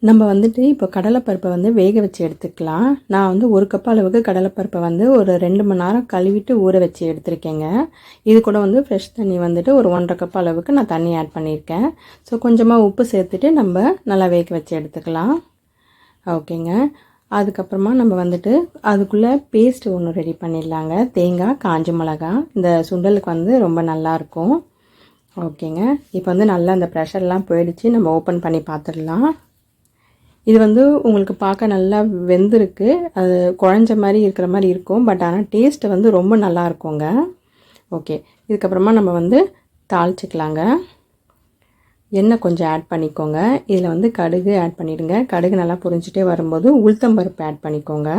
நம்ம வந்துட்டு இப்போ கடலைப்பருப்பை வந்து வேக வச்சு எடுத்துக்கலாம். நான் வந்து 1 கப் அளவுக்கு கடலைப்பருப்பை வந்து ஒரு 2 மணி நேரம் கழுவிட்டு ஊற வச்சு எடுத்திருக்கேங்க. இது கூட வந்து ஃப்ரெஷ் தண்ணி வந்துட்டு ஒரு 1½ கப் அளவுக்கு நான் தண்ணி ஆட் பண்ணியிருக்கேன். ஸோ கொஞ்சமாக உப்பு சேர்த்துட்டு நம்ம நல்லா வேக வச்சு எடுத்துக்கலாம். ஓகேங்க. அதுக்கப்புறமா நம்ம வந்துட்டு அதுக்குள்ளே பேஸ்ட் ஒன்று ரெடி பண்ணிடலாங்க. தேங்காய், காஞ்ச மிளகா, இந்த சுண்டலுக்கு வந்து ரொம்ப நல்லாயிருக்கும். ஓகேங்க. இப்போ வந்து நல்லா அந்த ப்ரெஷர்லாம் போயிடுச்சு. நம்ம ஓப்பன் பண்ணி பார்த்துடலாம். இது வந்து உங்களுக்கு பார்க்க நல்லா வெந்திருக்கு. அது குழஞ்ச மாதிரி இருக்கிற மாதிரி இருக்கும். பட் ஆனால் டேஸ்ட்டு வந்து ரொம்ப நல்லா இருக்குங்க. ஓகே. இதுக்கப்புறமா நம்ம வந்து தாளிச்சிக்கலாங்க. எண்ணெய் கொஞ்சம் ஆட் பண்ணிக்கோங்க. இதில் வந்து கடுகு ஆட் பண்ணிவிடுங்க. கடுகு நல்லா பொரிஞ்சிட்டே வரும்போது உளுத்தம்பருப்பு ஆட் பண்ணிக்கோங்க.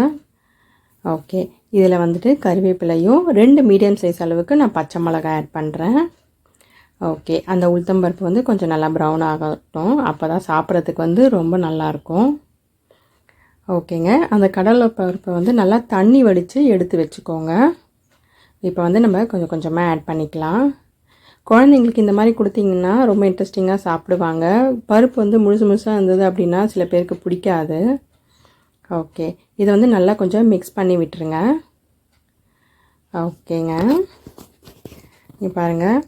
ஓகே. இதில் வந்துட்டு கறிவேப்பிலையும் 2 மீடியம் சைஸ் அளவுக்கு நான் பச்சை மிளகாய் ஆட் பண்ணுறேன். ஓகே. அந்த உளுத்தம்பருப்பு வந்து கொஞ்சம் நல்லா ப்ரௌன் ஆகட்டும். அப்போ தான் சாப்பிட்றதுக்கு வந்து ரொம்ப நல்லாயிருக்கும். ஓகேங்க. அந்த கடலை பருப்பை வந்து நல்லா தண்ணி வடித்து எடுத்து வச்சுக்கோங்க. இப்போ வந்து நம்ம கொஞ்சம் கொஞ்சமாக ஆட் பண்ணிக்கலாம். குழந்தைங்களுக்கு இந்த மாதிரி கொடுத்தீங்கன்னா ரொம்ப இன்ட்ரெஸ்டிங்காக சாப்பிடுவாங்க. பருப்பு வந்து முழுசாக இருந்தது அப்படின்னா சில பேருக்கு பிடிக்காது. ஓகே. இதை வந்து நல்லா கொஞ்சம் மிக்ஸ் பண்ணி விட்டுருங்க. ஓகேங்க. இங்கே பாருங்கள்.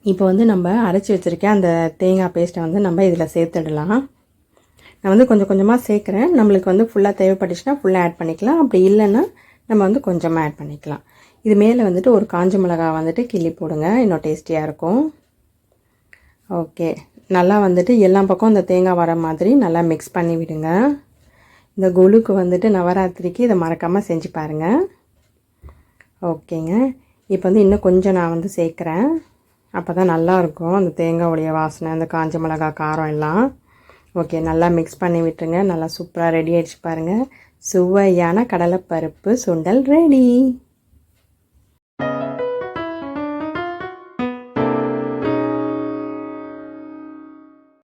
இப்போ வந்து நம்ம அரைச்சி வச்சுருக்கேன் அந்த தேங்காய் பேஸ்ட்டை வந்து நம்ம இதில் சேர்த்துடலாம். நான் வந்து கொஞ்சம் கொஞ்சமாக சேர்க்குறேன். நம்மளுக்கு வந்து ஃபுல்லாக தேவைப்பட்டுச்சுன்னா ஃபுல்லாக ஆட் பண்ணிக்கலாம். அப்படி இல்லைன்னா நம்ம வந்து கொஞ்சமாக ஆட் பண்ணிக்கலாம். இது மேலே வந்துட்டு ஒரு காஞ்ச மிளகாய் வந்துட்டு கிள்ளி போடுங்க. இன்னும் டேஸ்டியாக இருக்கும். ஓகே. நல்லா வந்துட்டு எல்லா பக்கம் இந்த தேங்காய் வர மாதிரி நல்லா மிக்ஸ் பண்ணி விடுங்க. இந்த கொலுக்கு வந்துட்டு நவராத்திரிக்கு இதை மறக்காமல் செஞ்சு பாருங்கள். ஓகேங்க. இப்போ வந்து இன்னும் கொஞ்சம் நான் வந்து சேர்க்குறேன். அப்போ தான் நல்லாயிருக்கும் அந்த தேங்காயோடைய வாசனை, அந்த காஞ்ச மிளகா காரம் எல்லாம். ஓகே. நல்லா மிக்ஸ் பண்ணி விட்டுருங்க. நல்லா சூப்பராக ரெடி ஆகிடுச்சு பாருங்கள். சுவையான கடலைப்பருப்பு சுண்டல் ரெடி.